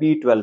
B12